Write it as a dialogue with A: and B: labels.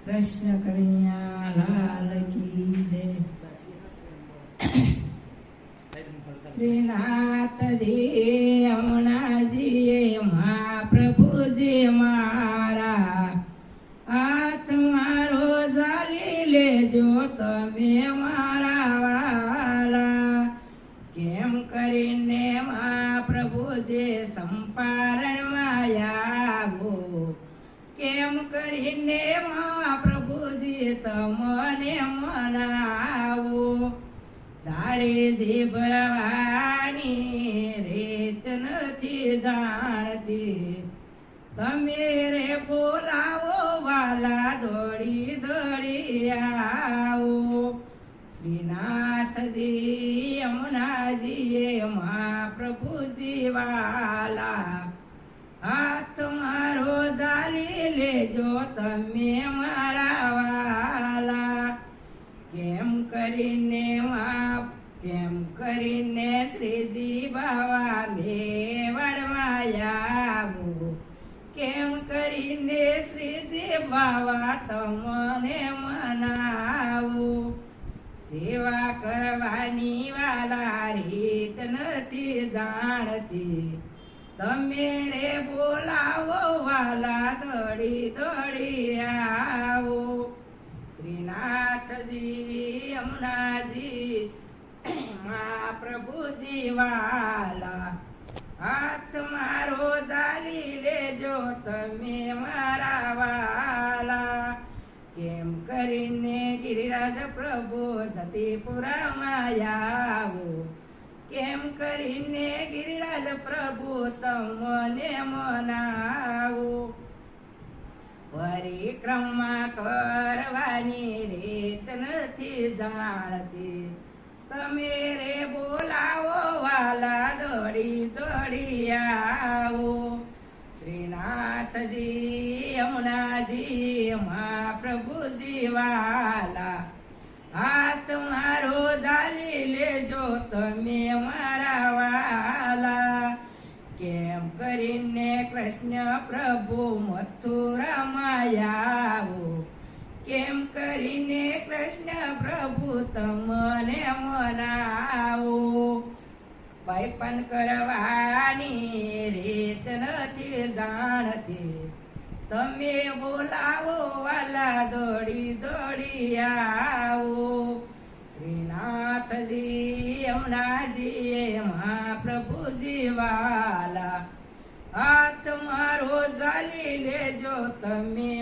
A: कृष्ण कन्हैया लाल की जय। श्रीनाथ जी यमुना जी महाप्रभु जी मारा आत्मारो जाली लेजो तमे मारा वाला। केम करीने महाप्रभु जी संपारण मायावो केम करीने महाप्रभुजी तमने मनावो। सारे जी भरवानी रेत नथी जाणती तमे रे बोलावो वाला दौड़ी दौड़ी आवो। श्रीनाथ जी यमुना जी महाप्रभुजी वाला हाथ मारो जाली लेजो तमे मारा वाला। केम करीने श्रीजी बाबा मेवाड़માં આવો કેમ કરીને શ્રીજી બાબા તમને મનાવો। સેવા કરવાની વાલા રીત નથી જાણતી तमे रे बोलावो वाला दौड़ी दौड़ी आवो। श्रीनाथ जी यमुना जी महाप्रभु जी वाला हाथ मारो जाली लेजो तमे मारा वाला। केम करीने गिरिराज प्रभु सतीपुराમાં आवो केम करीने गिरिराज प्रभु तमने मनावो। परिक्रमा करवानी રીત નથી જાણતી तमे रे बोलावो वाला दौड़ी दौड़ी आवो। श्रीनाथ जी यमुना जी महाप्रभु जी वाला हाथ मारो जाली लेजो तमे मारा वाला। केम करीने कृष्ण प्रभु मथुराમાં आवो केम करीने कृष्ण प्रभु तमने मनावो। पैपन करवानी રીત નથી જાણતી तमे बोलावो वाला दौड़ी दौड़ी आवो। श्रीनाथ जी यमुना जी महाप्रभु जी वाला हाथ मारो जाली लेजो तमे